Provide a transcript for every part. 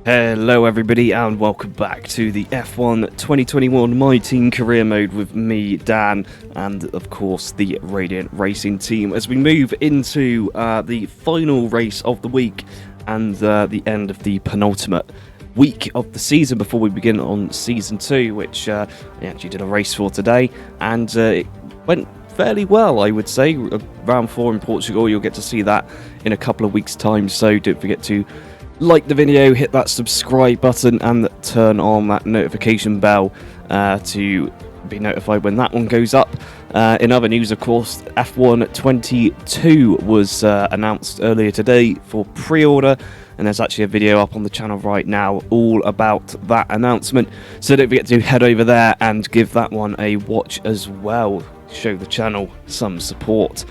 Hello everybody and welcome back to the F1 2021 My Team Career Mode with me, Dan, and of course the Radiant Racing team as we move into the final race of the week and the end of the penultimate week of the season before we begin on Season 2, which I actually did a race for today, and it went fairly well, I would say. Round 4 in Portugal, you'll get to see that in a couple of weeks' time, so don't forget to like the video, hit that subscribe button and turn on that notification bell to be notified when that one goes up. In other news, of course, F1 22 was announced earlier today for pre-order, and there's actually a video up on the channel right now all about that announcement, so don't forget to head over there and give that one a watch as well. Show the channel some support.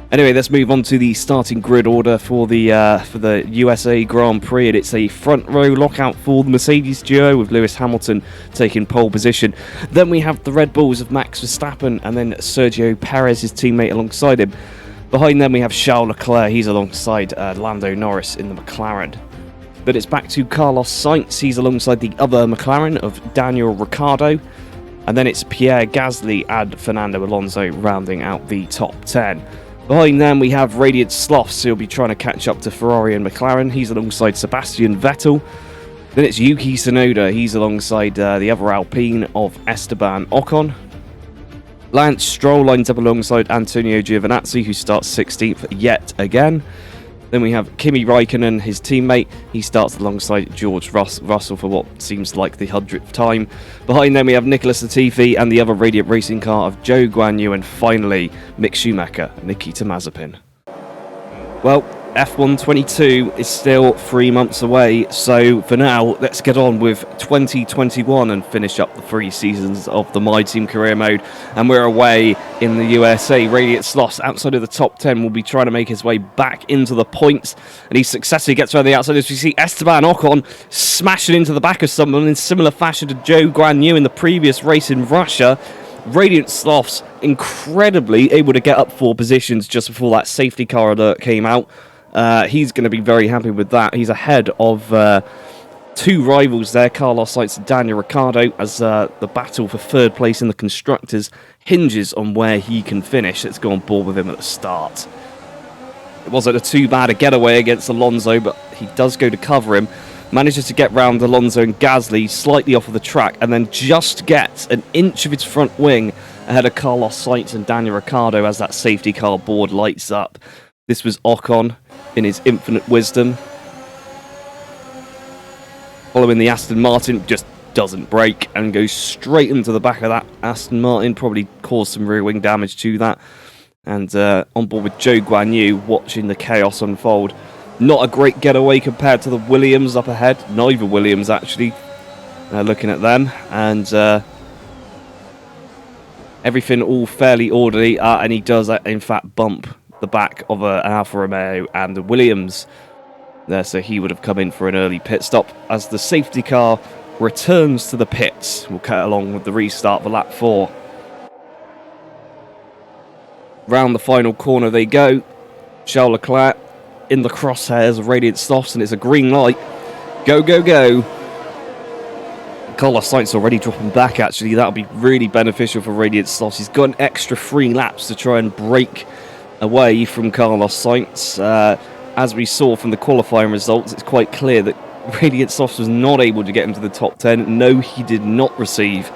Anyway, let's move on to the starting grid order for the USA Grand Prix. And it's a front row lockout for the Mercedes duo with Lewis Hamilton taking pole position. Then we have the Red Bulls of Max Verstappen and then Sergio Perez, his teammate, alongside him. Behind them we have Charles Leclerc, he's alongside Lando Norris in the McLaren. Then it's back to Carlos Sainz, he's alongside the other McLaren of Daniel Ricciardo. And then it's Pierre Gasly and Fernando Alonso rounding out the top 10. Behind them we have Radiant Slothz, who'll be trying to catch up to Ferrari and McLaren. He's alongside Sebastian Vettel. Then it's Yuki Tsunoda, he's alongside the other Alpine of Esteban Ocon. Lance Stroll lines up alongside Antonio Giovinazzi, who starts 16th yet again. Then we have Kimi Raikkonen, his teammate. He starts alongside George Russell for what seems like the 100th time. Behind them we have Nicholas Latifi and the other Radiant Racing car of Zhou Guanyu, and finally Mick Schumacher, Nikita Mazepin. Well, F1 22 is still 3 months away, so for now let's get on with 2021 and finish up the 3 seasons of the My Team Career Mode. And we're away in the USA. Radiant Slothz, outside of the top 10, will be trying to make his way back into the points, and he successfully gets around the outside as we see Esteban Ocon smashing into the back of someone in similar fashion to Zhou Guanyu in the previous race in Russia. Radiant Slothz incredibly able to get up 4 positions just before that safety car alert came out. He's going to be very happy with that. He's ahead of 2 rivals there, Carlos Sainz and Daniel Ricciardo, as the battle for 3rd place in the Constructors hinges on where he can finish. Let's go on board with him at the start. It wasn't too bad a getaway against Alonso, but he does go to cover him. Manages to get round Alonso and Gasly slightly off of the track, and then just gets an inch of his front wing ahead of Carlos Sainz and Daniel Ricciardo as that safety car board lights up. This was Ocon in his infinite wisdom. Following the Aston Martin, just doesn't brake and goes straight into the back of that Aston Martin, probably caused some rear wing damage to that. And on board with Zhou Guanyu, watching the chaos unfold. Not a great getaway compared to the Williams up ahead. Neither Williams, actually, looking at them. And everything all fairly orderly. And he does, in fact, bump the back of an Alfa Romeo and the Williams there, so he would have come in for an early pit stop as the safety car returns to the pits. We'll cut along with the restart for lap 4. Round the final corner they go. Charles Leclerc in the crosshairs of Radiant Slothz, and it's a green light. Go, go, go. Carlos Sainz already dropping back, actually. That'll be really beneficial for Radiant Slothz. He's got an extra 3 laps to try and break away from Carlos Sainz. As we saw from the qualifying results, it's quite clear that Radiant Slothz was not able to get him to the top 10. No, he did not receive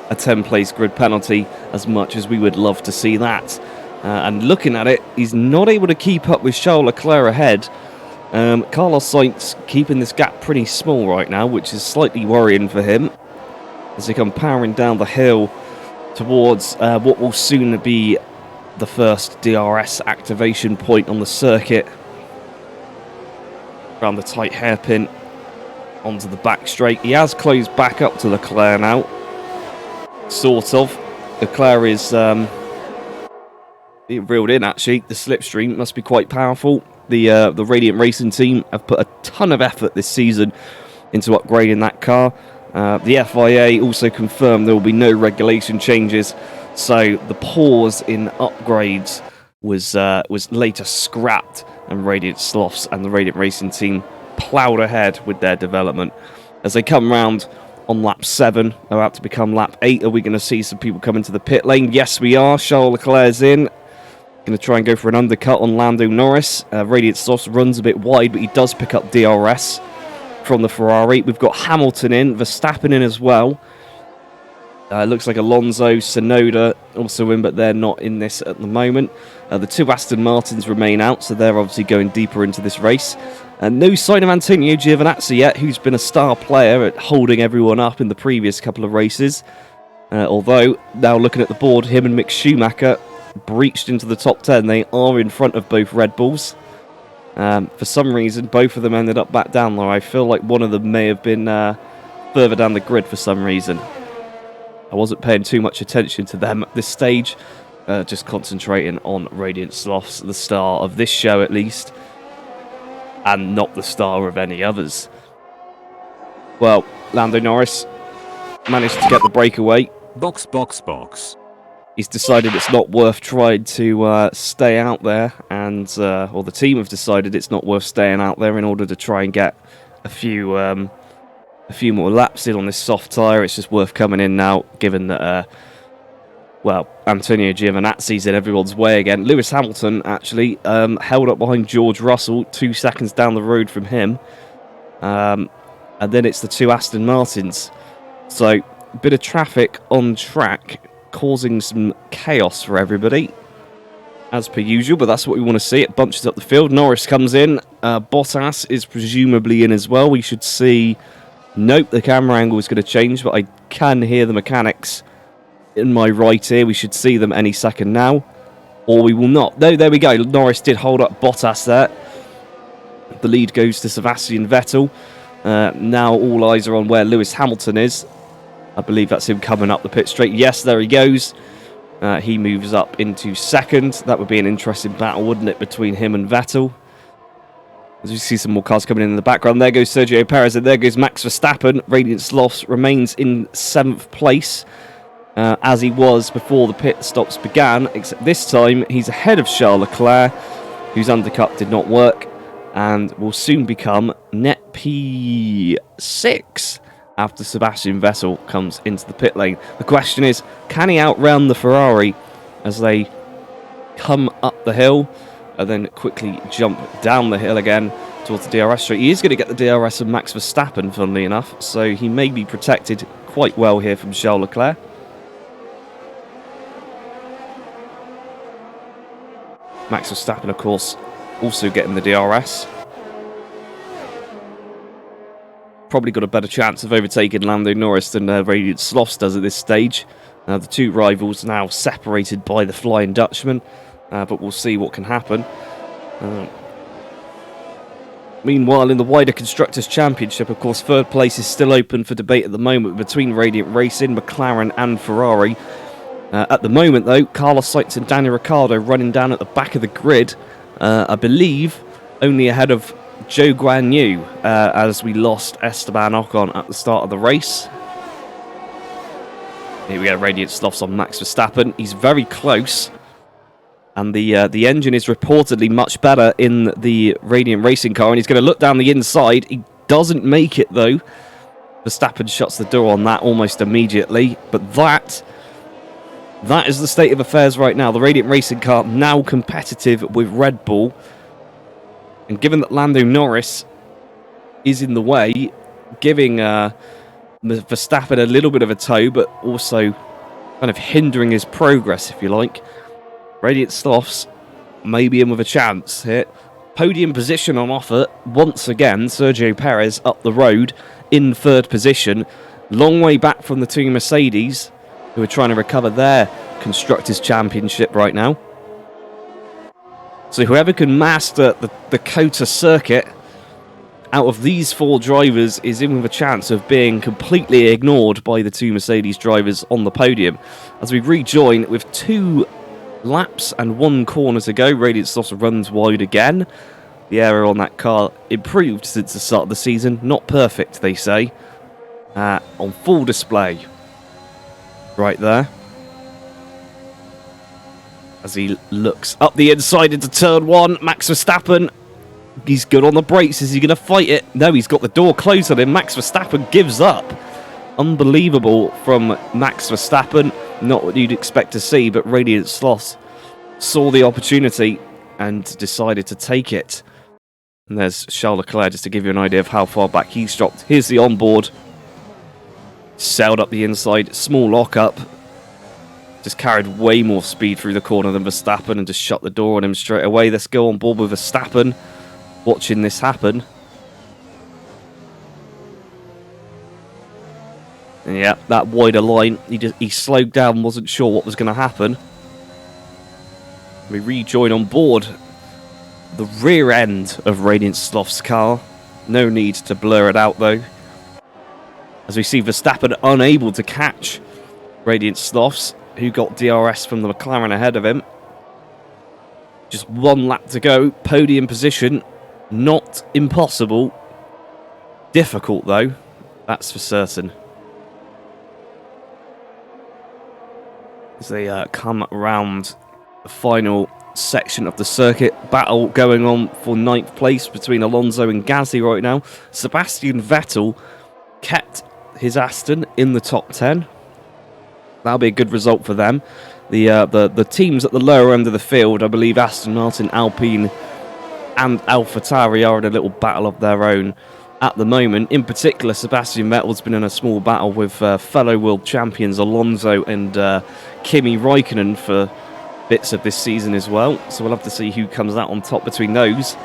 a 10-place grid penalty, as much as we would love to see that. And looking at it, he's not able to keep up with Charles Leclerc ahead. Carlos Sainz keeping this gap pretty small right now, which is slightly worrying for him as they come powering down the hill towards what will soon be the first DRS activation point on the circuit. Around the tight hairpin onto the back straight. He has closed back up to Leclerc now. Sort of. Leclerc is being reeled in, actually. The slipstream must be quite powerful. The Radiant Racing team have put a ton of effort this season into upgrading that car. The FIA also confirmed there will be no regulation changes, so the pause in upgrades was later scrapped, and Radiant Slothz and the Radiant Racing team ploughed ahead with their development. As they come round on lap 7, about to become lap 8, are we going to see some people come into the pit lane? Yes, we are. Charles Leclerc's in. Going to try and go for an undercut on Lando Norris. Radiant Slothz runs a bit wide, but he does pick up DRS from the Ferrari. We've got Hamilton in, Verstappen in as well. Looks like Alonso, Tsunoda also in, but they're not in this at the moment. The 2 Aston Martins remain out, so they're obviously going deeper into this race. No sign of Antonio Giovinazzi yet, who's been a star player at holding everyone up in the previous couple of races. Although, now looking at the board, him and Mick Schumacher breached into the top 10. They are in front of both Red Bulls. For some reason, both of them ended up back down there. I feel like one of them may have been further down the grid for some reason. I wasn't paying too much attention to them at this stage, just concentrating on Radiant Slothz, the star of this show at least, and not the star of any others. Well, Lando Norris managed to get the breakaway. Box. He's decided it's not worth trying to stay out there, and or the team have decided it's not worth staying out there in order to try and get a few more laps in on this soft tyre. It's just worth coming in now, given that, Antonio Giovinazzi's in everyone's way again. Lewis Hamilton, actually, held up behind George Russell, 2 seconds down the road from him. And then it's the 2 Aston Martins. So, a bit of traffic on track, causing some chaos for everybody, as per usual, but that's what we want to see. It bunches up the field. Norris comes in. Bottas is presumably in as well. We should see... Nope, the camera angle is going to change, but I can hear the mechanics in my right ear. We should see them any second now, or we will not. No, there we go. Norris did hold up Bottas there. The lead goes to Sebastian Vettel. Now all eyes are on where Lewis Hamilton is. I believe that's him coming up the pit straight. Yes, there he goes. He moves up into second. That would be an interesting battle, wouldn't it, between him and Vettel? As we see some more cars coming in the background. There goes Sergio Perez, and there goes Max Verstappen. Radiant Slothz remains in 7th place, as he was before the pit stops began, except this time he's ahead of Charles Leclerc, whose undercut did not work, and will soon become net P6 after Sebastian Vettel comes into the pit lane. The question is, can he outrun the Ferrari as they come up the hill and then quickly jump down the hill again towards the DRS straight? He is going to get the DRS of Max Verstappen, funnily enough, so he may be protected quite well here from Charles Leclerc. Max Verstappen, of course, also getting the DRS. Probably got a better chance of overtaking Lando Norris than Radiant Slothz does at this stage. The 2 rivals now separated by the Flying Dutchman. But we'll see what can happen. Meanwhile, in the wider Constructors' Championship, of course, 3rd place is still open for debate at the moment between Radiant Racing, McLaren and Ferrari. At the moment, though, Carlos Sainz and Daniel Ricciardo running down at the back of the grid. I believe only ahead of Zhou Guanyu, as we lost Esteban Ocon at the start of the race. Here we go, Radiant Slothz on Max Verstappen. He's very close. And the engine is reportedly much better in the Radiant Racing car. And he's going to look down the inside. He doesn't make it, though. Verstappen shuts the door on that almost immediately. But that is the state of affairs right now. The Radiant Racing car now competitive with Red Bull. And given that Lando Norris is in the way, giving Verstappen a little bit of a tow, but also kind of hindering his progress, if you like, Radiant Slothz may be in with a chance here. Podium position on offer once again. Sergio Perez up the road in 3rd position. Long way back from the 2 Mercedes, who are trying to recover their Constructors' Championship right now. So whoever can master the COTA circuit out of these 4 drivers is in with a chance of being completely ignored by the 2 Mercedes drivers on the podium. As we rejoin with 2 laps and 1 corner to go, Radiant Slothz runs wide again. The air on that car improved since the start of the season. Not perfect, they say. On full display. Right there. As he looks up the inside into turn 1, Max Verstappen He's good on the brakes. Is he going to fight it? No, he's got the door closed on him. Max Verstappen gives up. Unbelievable from Max Verstappen. Not what you'd expect to see, but Radiant Slothz saw the opportunity and decided to take it. And there's Charles Leclerc, just to give you an idea of how far back he's dropped. Here's the onboard. Sailed up the inside. Small lock-up. Just carried way more speed through the corner than Verstappen and just shut the door on him straight away. Let's go on board with Verstappen, watching this happen. And yeah, that wider line, he slowed down, wasn't sure what was going to happen. We rejoin on board the rear end of Radiant Sloth's car. No need to blur it out though, as we see Verstappen unable to catch Radiant Sloth's, who got DRS from the McLaren ahead of him. Just one lap to go. Podium position. Not impossible. Difficult, though. That's for certain. As they come around the final section of the circuit. Battle going on for 9th place between Alonso and Gasly right now. Sebastian Vettel kept his Aston in the top 10. That'll be a good result for them. The teams at the lower end of the field, I believe Aston Martin, Alpine and AlphaTauri are in a little battle of their own at the moment. In particular, Sebastian Vettel's been in a small battle with fellow world champions Alonso and Kimi Räikkönen for bits of this season as well. So we'll have to see who comes out on top between those.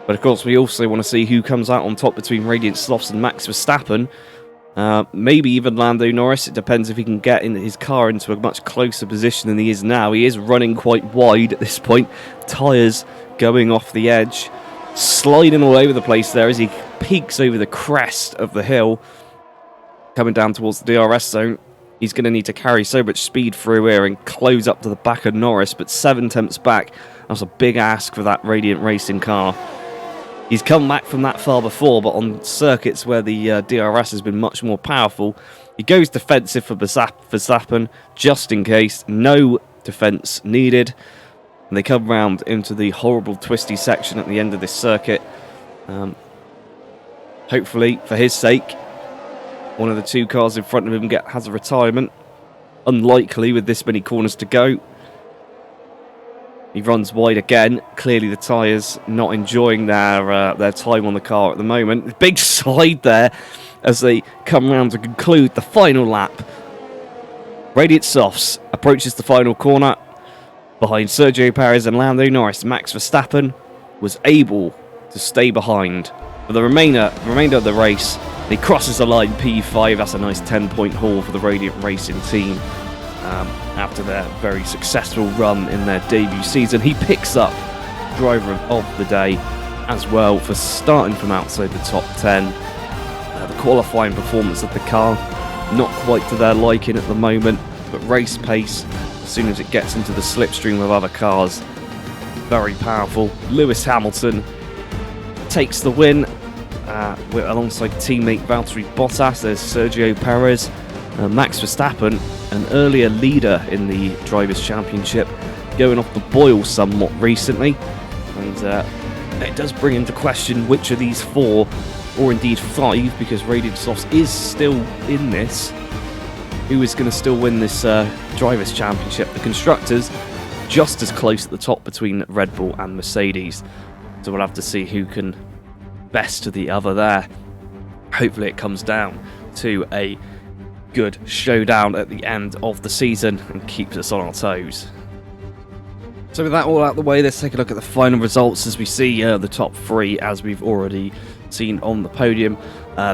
But of course, we also want to see who comes out on top between Radiant Slothz and Max Verstappen. Maybe even Lando Norris. It depends if he can get in his car into a much closer position than he is now. He is running quite wide at this point. Tyres going off the edge. Sliding all over the place there as he peaks over the crest of the hill. Coming down towards the DRS zone. He's going to need to carry so much speed through here and close up to the back of Norris. But 7 tenths back. That's a big ask for that Radiant Racing car. He's come back from that far before, but on circuits where the DRS has been much more powerful, he goes defensive for Verstappen, just in case. No defence needed. And they come round into the horrible twisty section at the end of this circuit. Hopefully, for his sake, one of the two cars in front of him has a retirement. Unlikely with this many corners to go. He runs wide again. Clearly the tyres not enjoying their time on the car at the moment. Big slide there as they come round to conclude the final lap. Radiant Slothz approaches the final corner. Behind Sergio Perez and Lando Norris, Max Verstappen was able to stay behind for the remainder of the race. He crosses the line P5. That's a nice 10-point haul for the Radiant Racing team. After their very successful run in their debut season, he picks up driver of the day as well for starting from outside the top 10. The qualifying performance of the car, not quite to their liking at the moment, but race pace, as soon as it gets into the slipstream of other cars, very powerful. Lewis Hamilton takes the win alongside teammate Valtteri Bottas. There's Sergio Perez. Max Verstappen, an earlier leader in the Drivers' Championship, going off the boil somewhat recently. And it does bring into question which of these 4, or indeed 5, because Radiant Slothz is still in this, who is going to still win this Drivers' Championship. The Constructors, just as close at the top between Red Bull and Mercedes. So we'll have to see who can best to the other there. Hopefully it comes down to a good showdown at the end of the season and keeps us on our toes. So with that all out the way, let's take a look at the final results as we see the top 3, as we've already seen on the podium.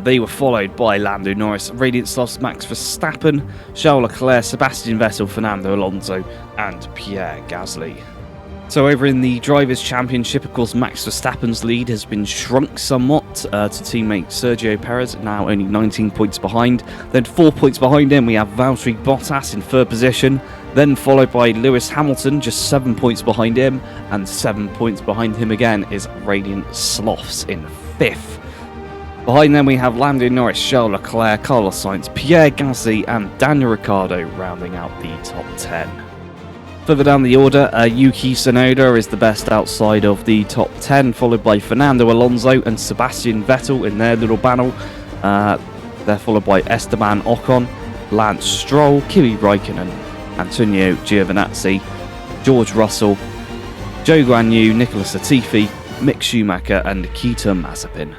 They were followed by Lando Norris, Radiant Slothz, Max Verstappen, Charles Leclerc, Sebastian Vettel, Fernando Alonso and Pierre Gasly. So over in the Drivers' Championship, of course, Max Verstappen's lead has been shrunk somewhat to teammate Sergio Perez, now only 19 points behind. Then 4 points behind him, we have Valtteri Bottas in 3rd position, then followed by Lewis Hamilton, just 7 points behind him, and 7 points behind him again is Radiant Slothz in 5th. Behind them we have Lando Norris, Charles Leclerc, Carlos Sainz, Pierre Gasly and Daniel Ricciardo rounding out the top 10. Further down the order, Yuki Tsunoda is the best outside of the top 10, followed by Fernando Alonso and Sebastian Vettel in their little battle. They're followed by Esteban Ocon, Lance Stroll, Kimi Raikkonen, Antonio Giovinazzi, George Russell, Zhou Guanyu, Nicolas Latifi, Mick Schumacher and Nikita Mazepin.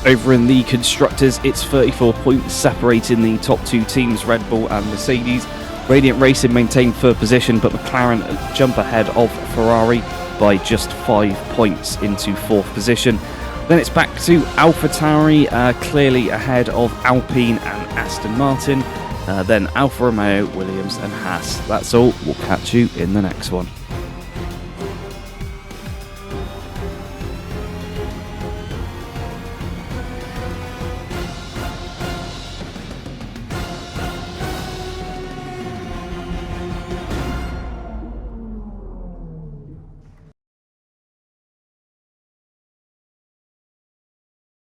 Over in the Constructors, it's 34 points separating the top two teams, Red Bull and Mercedes. Radiant Racing maintained third position, but McLaren jump ahead of Ferrari by just 5 points into fourth position. Then it's back to AlphaTauri, clearly ahead of Alpine and Aston Martin. Then Alfa Romeo, Williams and Haas. That's all. We'll catch you in the next one.